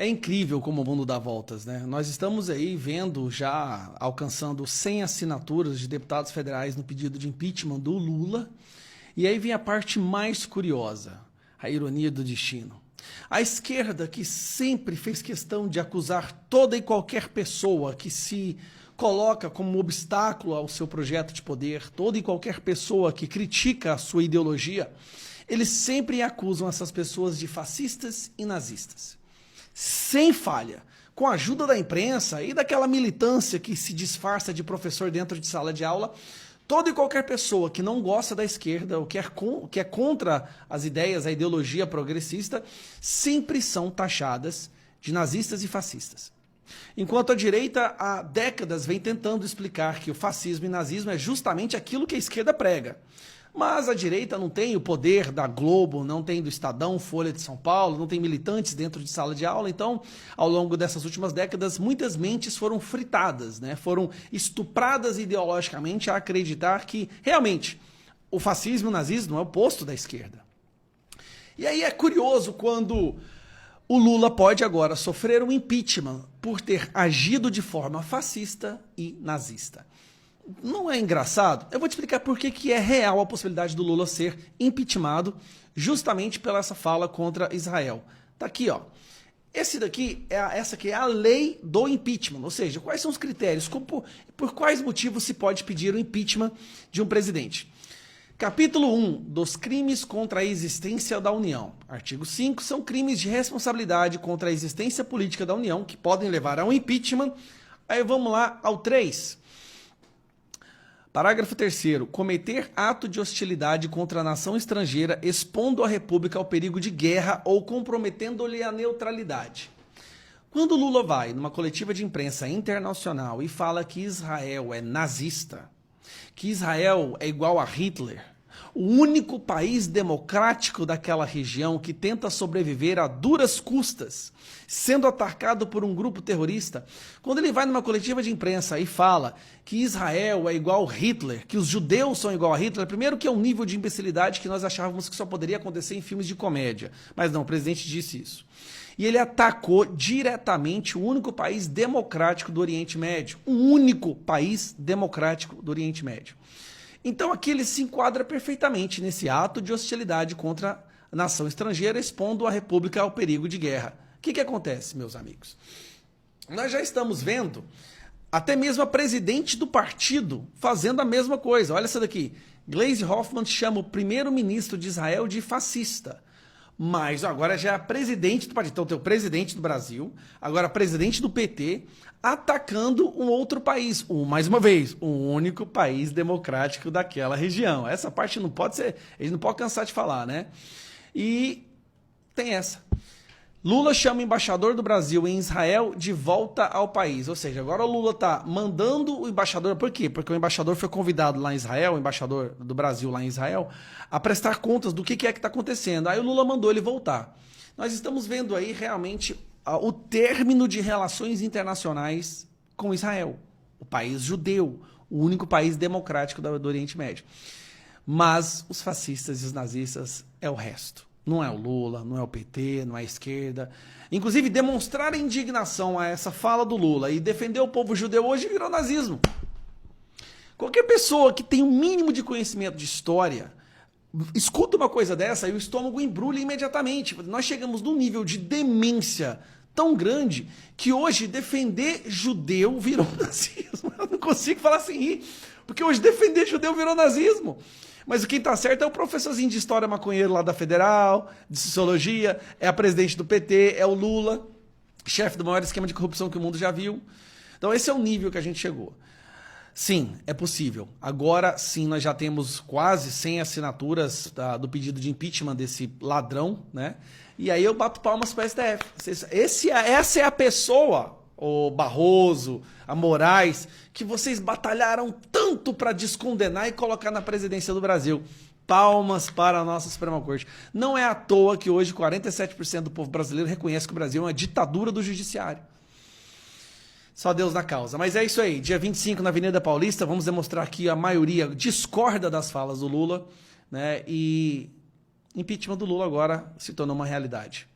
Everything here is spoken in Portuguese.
É incrível como o mundo dá voltas, né? Nós estamos aí vendo, já alcançando 100 assinaturas de deputados federais no pedido de impeachment do Lula. E aí vem a parte mais curiosa, a ironia do destino. A esquerda, que sempre fez questão de acusar toda e qualquer pessoa que se coloca como obstáculo ao seu projeto de poder, toda e qualquer pessoa que critica a sua ideologia, eles sempre acusam essas pessoas de fascistas e nazistas. Sem falha, com a ajuda da imprensa e daquela militância que se disfarça de professor dentro de sala de aula, toda e qualquer pessoa que não gosta da esquerda ou que é contra as ideias, a ideologia progressista, sempre são taxadas de nazistas e fascistas. Enquanto a direita há décadas vem tentando explicar que o fascismo e nazismo é justamente aquilo que a esquerda prega. Mas a direita não tem o poder da Globo, não tem do Estadão, Folha de São Paulo, não tem militantes dentro de sala de aula. Então, ao longo dessas últimas décadas, muitas mentes foram fritadas, né? Foram estupradas ideologicamente a acreditar que, realmente, o fascismo e o nazismo é o oposto da esquerda. E aí é curioso quando o Lula pode agora sofrer um impeachment por ter agido de forma fascista e nazista. Não é engraçado? Eu vou te explicar por que é real a possibilidade do Lula ser impeachmentado justamente pela essa fala contra Israel. Tá aqui, ó. Essa aqui é a lei do impeachment, ou seja, quais são os critérios, por quais motivos se pode pedir o impeachment de um presidente. Capítulo 1 dos crimes contra a existência da União. Artigo 5 são crimes de responsabilidade contra a existência política da União que podem levar a um impeachment. Aí vamos lá ao 3. Parágrafo 3º. Cometer ato de hostilidade contra a nação estrangeira, expondo a República ao perigo de guerra ou comprometendo-lhe a neutralidade. Quando Lula vai numa coletiva de imprensa internacional e fala que Israel é nazista, que Israel é igual a Hitler, o único país democrático daquela região que tenta sobreviver a duras custas, sendo atacado por um grupo terrorista, quando ele vai numa coletiva de imprensa e fala que Israel é igual a Hitler, que os judeus são igual a Hitler, primeiro que é um nível de imbecilidade que nós achávamos que só poderia acontecer em filmes de comédia. Mas não, o presidente disse isso. E ele atacou diretamente o único país democrático do Oriente Médio. O único país democrático do Oriente Médio. Então aqui ele se enquadra perfeitamente nesse ato de hostilidade contra a nação estrangeira, expondo a República ao perigo de guerra. O que acontece, meus amigos? Nós já estamos vendo até mesmo a presidente do partido fazendo a mesma coisa. Olha essa daqui. Gleisi Hoffmann chama o primeiro-ministro de Israel de fascista. Mas agora já é a presidente do partido. Então tem o presidente do Brasil, agora presidente do PT, atacando um outro país. Mais uma vez, o único país democrático daquela região. Essa parte não pode ser, eles não podem cansar de falar, né? E tem essa. Lula chama o embaixador do Brasil em Israel de volta ao país. Ou seja, agora o Lula está mandando o embaixador... Por quê? Porque o embaixador foi convidado lá em Israel, o embaixador do Brasil lá em Israel, a prestar contas do que é que está acontecendo. Aí o Lula mandou ele voltar. Nós estamos vendo aí realmente o término de relações internacionais com Israel. O país judeu, o único país democrático do Oriente Médio. Mas os fascistas e os nazistas é o resto. Não é o Lula, não é o PT, não é a esquerda. Inclusive, demonstrar indignação a essa fala do Lula e defender o povo judeu hoje virou nazismo. Qualquer pessoa que tem um mínimo de conhecimento de história, escuta uma coisa dessa e o estômago embrulha imediatamente. Nós chegamos num nível de demência tão grande que hoje defender judeu virou nazismo. Eu não consigo falar sem rir, porque hoje defender judeu virou nazismo. Mas quem está certo é o professorzinho de história maconheiro lá da Federal, de Sociologia, é a presidente do PT, é o Lula, chefe do maior esquema de corrupção que o mundo já viu. Então esse é o nível que a gente chegou. Sim, é possível. Agora sim, nós já temos quase 100 assinaturas do pedido de impeachment desse ladrão, né? E aí eu bato palmas para o STF. Essa é a pessoa, o Barroso, a Moraes, que vocês batalharam tanto para descondenar e colocar na presidência do Brasil. Palmas para a nossa Suprema Corte. Não é à toa que hoje 47% do povo brasileiro reconhece que o Brasil é uma ditadura do judiciário. Só Deus na causa. Mas é isso aí. Dia 25 na Avenida Paulista, vamos demonstrar que a maioria discorda das falas do Lula, né? E impeachment do Lula agora se tornou uma realidade.